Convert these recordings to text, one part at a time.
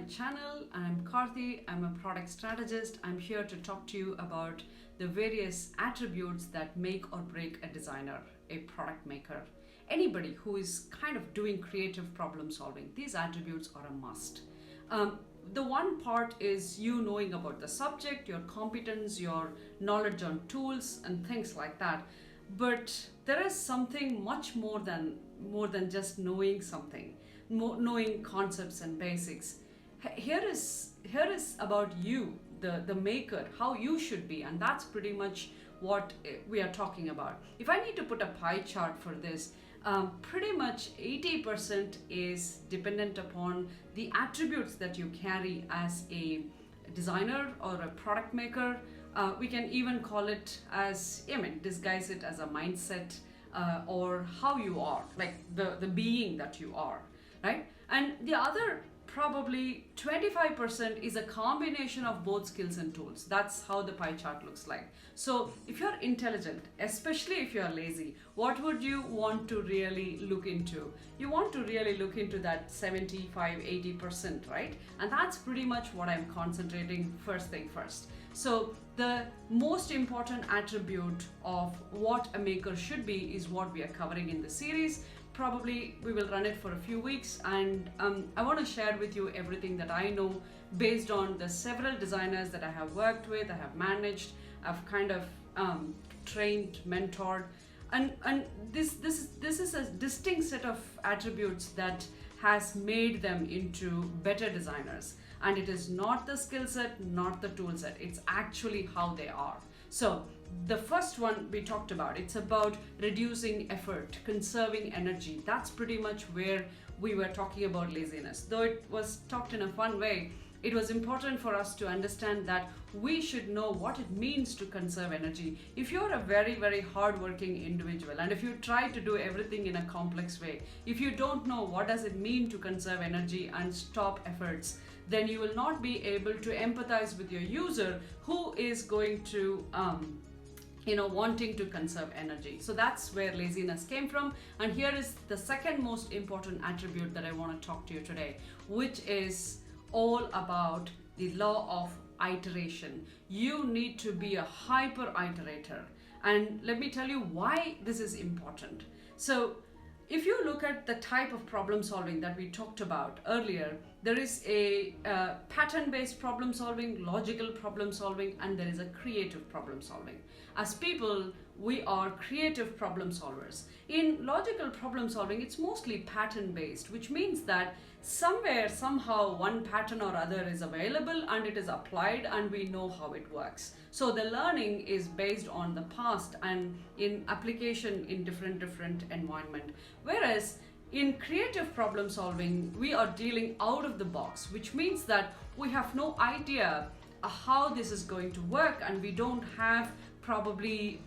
channel. I'm Karthi. I'm a product strategist. I'm here to talk to you about the various attributes that make or break a designer, a product maker, anybody who is kind of doing creative problem solving. These attributes are a must. The one part is you knowing about the subject, your competence, your knowledge on tools and things like that. But there is something much more than just knowing something, knowing concepts and basics. Here is about you, the maker, how you should be, and that's pretty much what we are talking about. If I need to put a pie chart for this, pretty much 80% is dependent upon the attributes that you carry as a designer or a product maker. We can even call it as, disguise it as a mindset or how you are, like the being that you are, right? And the other probably 25% is a combination of both skills and tools. That's how the pie chart looks like. So if you're intelligent, especially if you're lazy, what would you want to really look into? You want to really look into that 75-80%, right? And that's pretty much what I'm concentrating first thing first. So the most important attribute of what a maker should be is what we are covering in the series. Probably we will run it for a few weeks, and I want to share with you everything that I know based on the several designers that I have worked with, I have managed, I've kind of trained, mentored, and this is a distinct set of attributes that has made them into better designers. And it is not the skill set, not the tool set, it's actually how they are. So the first one we talked about, it's about reducing effort, conserving energy. That's pretty much where we were talking about laziness. Though it was talked in a fun way, it was important for us to understand that we should know what it means to conserve energy. If you're a very, very hardworking individual, and if you try to do everything in a complex way, if you don't know what does it mean to conserve energy and stop efforts, then you will not be able to empathize with your user who is going to wanting to conserve energy. So that's where laziness came from. And here is the second most important attribute that I want to talk to you today, which is all about the law of iteration. You need to be a hyper iterator. And let me tell you why this is important. So if you look at the type of problem solving that we talked about earlier, there is a pattern-based problem solving, logical problem solving, and there is a creative problem solving. As people, we are creative problem solvers. In logical problem solving, it's mostly pattern-based, which means that somewhere, somehow, one pattern or other is available and it is applied and we know how it works. So the learning is based on the past and in application in different environment. Whereas in creative problem solving, we are dealing out of the box, which means that we have no idea how this is going to work, and we don't have probably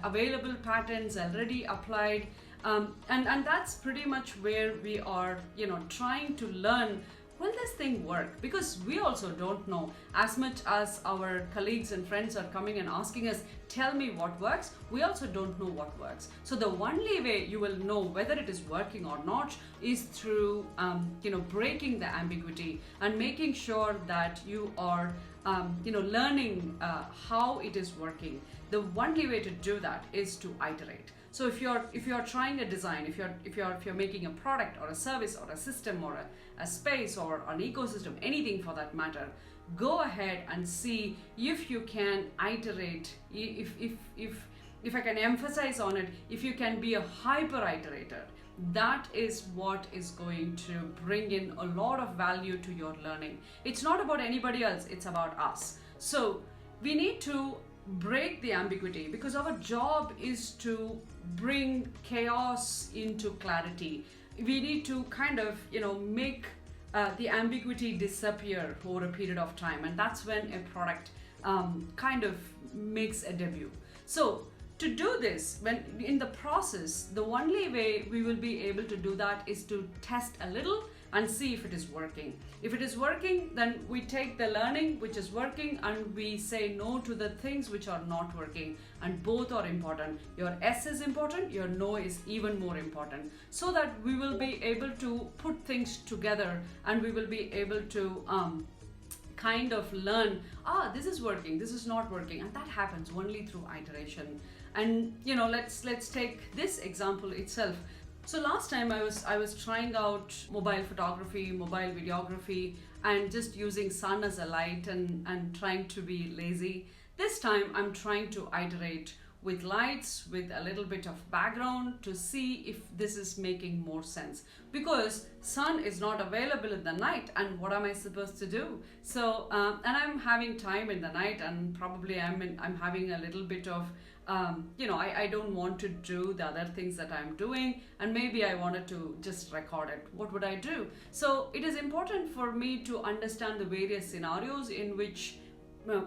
available patterns already applied. And that's pretty much where we are, trying to learn, will this thing work? Because we also don't know. As much as our colleagues and friends are coming and asking us, tell me what works, we also don't know what works. So the only way you will know whether it is working or not is through, breaking the ambiguity and making sure that you are, learning how it is working. The only way to do that is to iterate. So if you're trying a design, if you're making a product or a service or a system or a space or an ecosystem, anything for that matter, go ahead and see if you can iterate. If I can emphasize on it, if you can be a hyper iterator, that is what is going to bring in a lot of value to your learning. It's not about anybody else, it's about us. So we need to break the ambiguity, because our job is to bring chaos into clarity. We need to kind of, make the ambiguity disappear over a period of time, and that's when a product kind of makes a debut. So to do this, when in the process, the only way we will be able to do that is to test a little and see if it is working. If it is working, then we take the learning which is working and we say no to the things which are not working, and both are important. Your S is important, your no is even more important, so that we will be able to put things together and we will be able to kind of learn, this is working, this is not working, and that happens only through iteration. And let's take this example itself. So last time I was trying out mobile photography, mobile videography, and just using sun as a light and trying to be lazy. This time I'm trying to iterate with lights, with a little bit of background, to see if this is making more sense, because sun is not available in the night, and what am I supposed to do? So and I'm having time in the night, and probably I'm having a little bit of I don't want to do the other things that I'm doing, and maybe I wanted to just record it. What would I do? So it is important for me to understand the various scenarios in which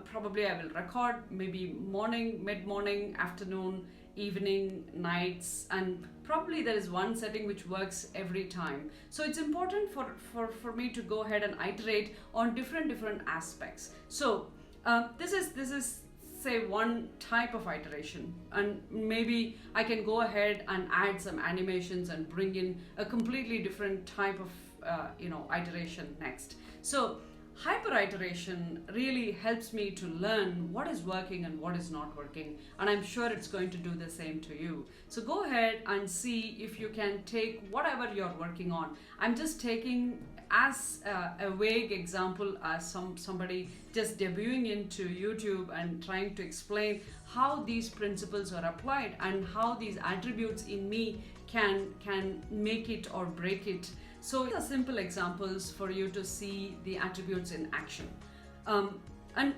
probably I will record, maybe morning, mid-morning, afternoon, evening, nights, and probably there is one setting which works every time. So it's important for me to go ahead and iterate on different aspects. So this is say one type of iteration, and iteration I can go ahead and add some animations and bring in a completely different type of iteration next. So hyper iteration really helps me to learn what is working and what is not working, and I'm sure it's going to do the same to you. So go ahead and see if you can take whatever you're working on. I'm just taking as a vague example as somebody just debuting into YouTube and trying to explain how these principles are applied and how these attributes in me can make it or break it. So these are simple examples for you to see the attributes in action. And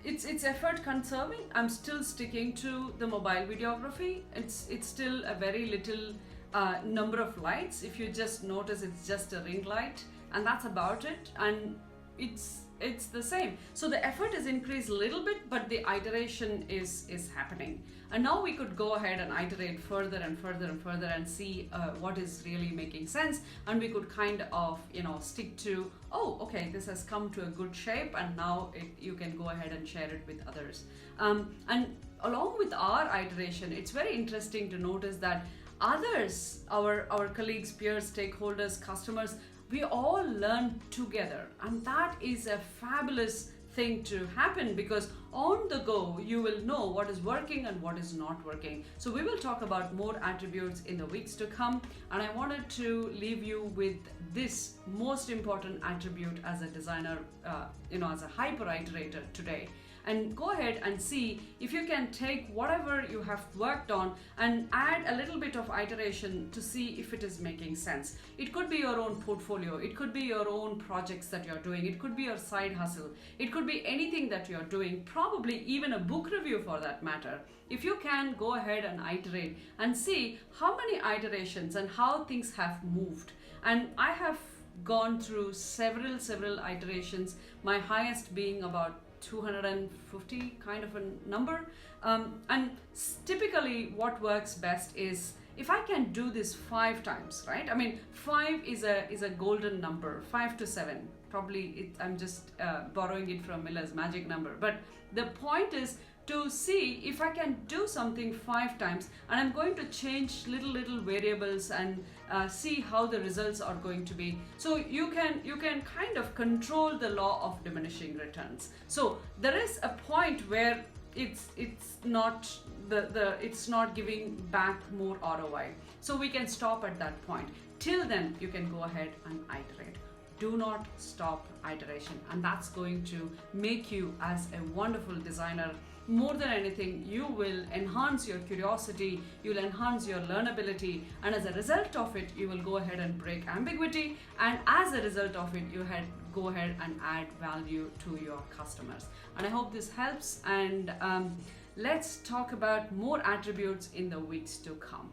it's effort conserving. I'm still sticking to the mobile videography. It's still a very little number of lights. If you just notice, it's just a ring light, and that's about it. And it's the same. So the effort is increased a little bit, but the iteration is happening. And now we could go ahead and iterate further and further and further and see what is really making sense. And we could kind of stick to, okay, this has come to a good shape, and now you can go ahead and share it with others. And along with our iteration, it's very interesting to notice that others, our colleagues, peers, stakeholders, customers, we all learn together, and that is a fabulous thing to happen, because on the go you will know what is working and what is not working. So we will talk about more attributes in the weeks to come, and I wanted to leave you with this most important attribute as a designer, as a hyper iterator today. And go ahead and see if you can take whatever you have worked on and add a little bit of iteration to see if it is making sense. It could be your own portfolio, it could be your own projects that you're doing, it could be your side hustle, it could be anything that you're doing, probably even a book review for that matter. If you can go ahead and iterate and see how many iterations and how things have moved. And I have gone through several iterations, my highest being about 250 kind of a number, and typically what works best is if I can do this 5 times, right? I mean, 5 is a golden number, 5 to 7 probably. I'm just borrowing it from Miller's magic number, but the point is to see if I can do something 5 times, and I'm going to change little variables and see how the results are going to be. So you can kind of control the law of diminishing returns. So there is a point where it's not it's not giving back more ROI. So we can stop at that point. Till then, you can go ahead and iterate. Do not stop iteration, and that's going to make you as a wonderful designer. More than anything, you will enhance your curiosity, you'll enhance your learnability, and as a result of it, you will go ahead and break ambiguity, and as a result of it, go ahead and add value to your customers. And I hope this helps, and let's talk about more attributes in the weeks to come.